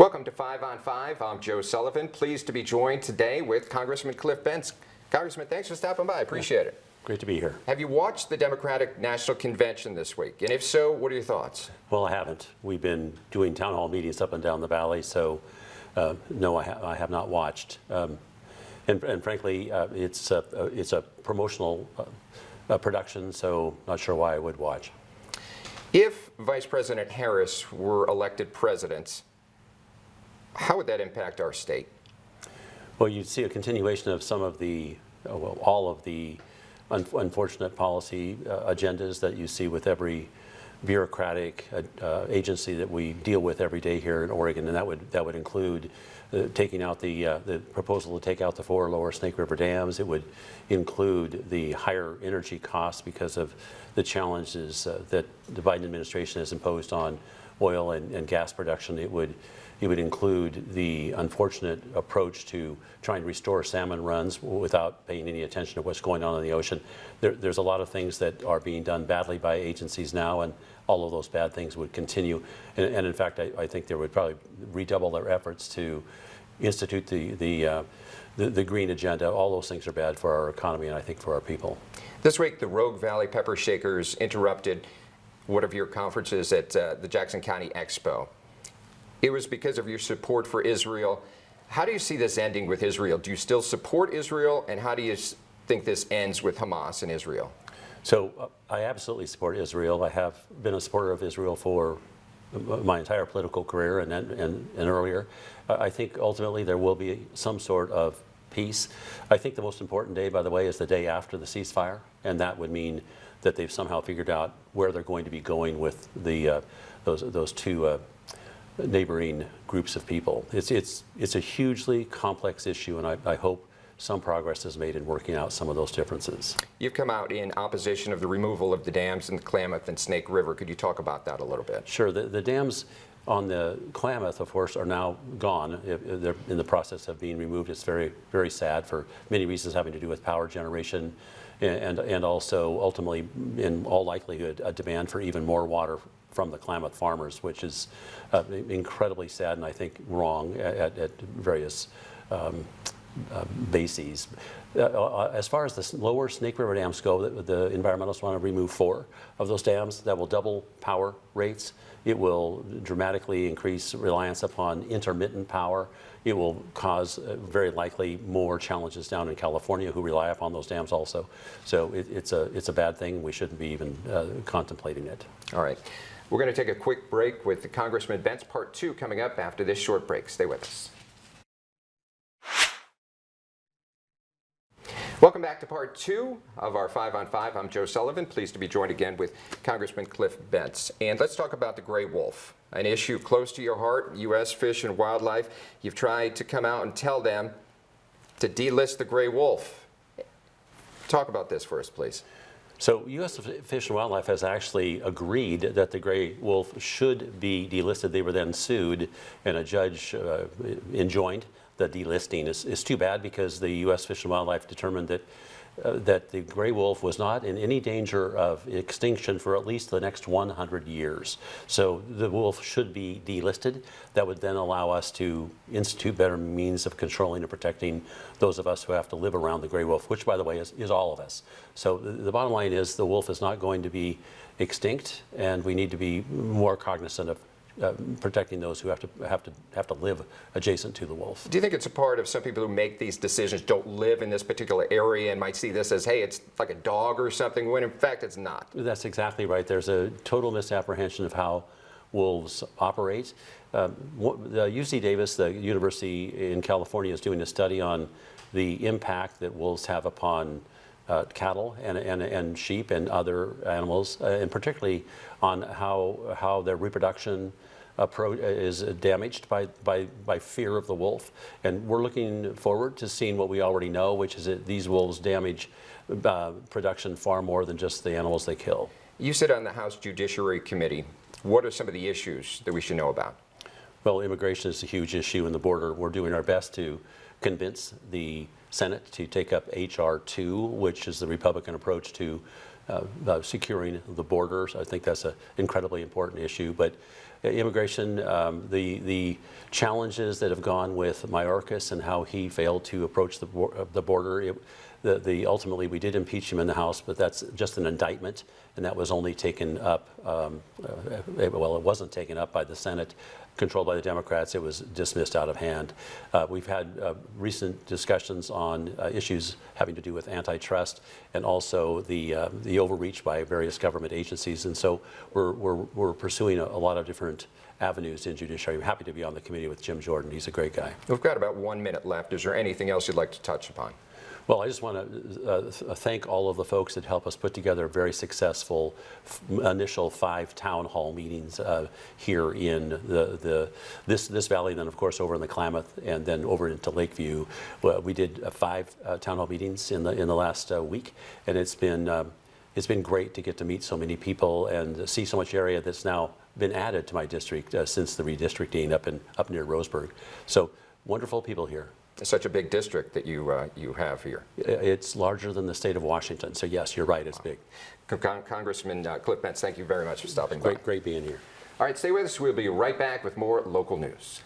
Welcome to 5 on 5. I'm Joe Sullivan. Pleased to be joined today with Congressman Cliff Bentz. Congressman, thanks for stopping by. I appreciate it. Great to be here. Have you watched the Democratic National Convention this week? And if so, what are your thoughts? Well, I haven't. We've been doing town hall meetings up and down the valley, so no, I have not watched. And frankly, it's a promotional production, so not sure why I would watch. If Vice President Harris were elected president, how would that impact our state? Well, you'd see a continuation of some of the, well, all of the unfortunate policy agendas that you see with every bureaucratic agency that we deal with every day here in Oregon, and that would include taking out the proposal to take out the 4 lower Snake River dams. It would include the higher energy costs because of the challenges that the Biden administration has imposed on oil and gas production. It would include the unfortunate approach to trying to restore salmon runs without paying any attention to what's going on in the ocean. There's a lot of things that are being done badly by agencies now, and all of those bad things would continue. And in fact, I think they would probably redouble their efforts to institute the green agenda. All those things are bad for our economy and I think for our people. This week, the Rogue Valley Pepper Shakers interrupted one of your conferences at the Jackson County Expo. It was because of your support for Israel. How do you see this ending with Israel? Do you still support Israel, and how do you think this ends with Hamas and Israel? So I absolutely support Israel. I have been a supporter of Israel for my entire political career and earlier. I think ultimately there will be some sort of peace. I think the most important day, by the way, is the day after the ceasefire, and that would mean that they've somehow figured out where they're going to be going with the those two neighboring groups of people. It's a hugely complex issue, and I hope some progress is made in working out some of those differences. You've come out in opposition of the removal of the dams in the Klamath and Snake River. Could you talk about that a little bit? Sure. The dams on the Klamath, of course, are now gone. They're in the process of being removed. It's very, very sad for many reasons having to do with power generation and also ultimately, in all likelihood, a demand for even more water from the Klamath farmers, which is incredibly sad and I think wrong at various bases. As far as the lower Snake River dams go, the environmentalists want to remove 4 of those dams. That will double power rates. It will dramatically increase reliance upon intermittent power. It will cause very likely more challenges down in California who rely upon those dams also. So it's a bad thing. We shouldn't be even contemplating it. All right. We're going to take a quick break with the Congressman Bentz, part 2, coming up after this short break. Stay with us. Welcome back to part 2 of our 5 on 5. I'm Joe Sullivan, pleased to be joined again with Congressman Cliff Bentz. And let's talk about the gray wolf, an issue close to your heart, U.S. Fish and Wildlife. You've tried to come out and tell them to delist the gray wolf. Talk about this for us, please. So U.S. Fish and Wildlife has actually agreed that the gray wolf should be delisted. They were then sued, and a judge enjoined the delisting. Is too bad because the U.S. Fish and Wildlife determined that that the gray wolf was not in any danger of extinction for at least the next 100 years. So the wolf should be delisted. That would then allow us to institute better means of controlling and protecting those of us who have to live around the gray wolf, which, by the way, is all of us. So the bottom line is the wolf is not going to be extinct, and we need to be more cognizant of protecting those who have to live adjacent to the wolf. Do you think it's a part of some people who make these decisions don't live in this particular area and might see this as, hey, it's like a dog or something, when in fact it's not? That's exactly right. There's a total misapprehension of how wolves operate. The UC Davis, the university in California, is doing a study on the impact that wolves have upon cattle and sheep and other animals, and particularly on how their reproduction is damaged by fear of the wolf. And we're looking forward to seeing what we already know, which is that these wolves damage production far more than just the animals they kill. You sit on the House Judiciary Committee. What are some of the issues that we should know about? Well, immigration is a huge issue in the border. We're doing our best to convince the Senate to take up H.R. 2, which is the Republican approach to securing the borders. I think that's an incredibly important issue. But immigration, the challenges that have gone with Mayorkas and how he failed to approach the border. Ultimately, we did impeach him in the House, but that's just an indictment, and that was only taken up, it wasn't taken up by the Senate, controlled by the Democrats. It was dismissed out of hand. We've had recent discussions on issues having to do with antitrust and also the overreach by various government agencies, and so we're pursuing a lot of different avenues in judiciary. I'm happy to be on the committee with Jim Jordan. He's a great guy. We've got about 1 minute left. Is there anything else you'd like to touch upon? Well, I just want to thank all of the folks that helped us put together a very successful initial 5 town hall meetings here in this valley, then of course over in the Klamath, and then over into Lakeview. We did 5 town hall meetings in the last week, and it's been great to get to meet so many people and see so much area that's now been added to my district since the redistricting up near Roseburg. So wonderful people here. Such a big district that you have here. It's larger than the state of Washington, so yes, you're right, it's big. Congressman Cliff Bentz, thank you very much for stopping by. Great being here. All right, stay with us. We'll be right back with more local news.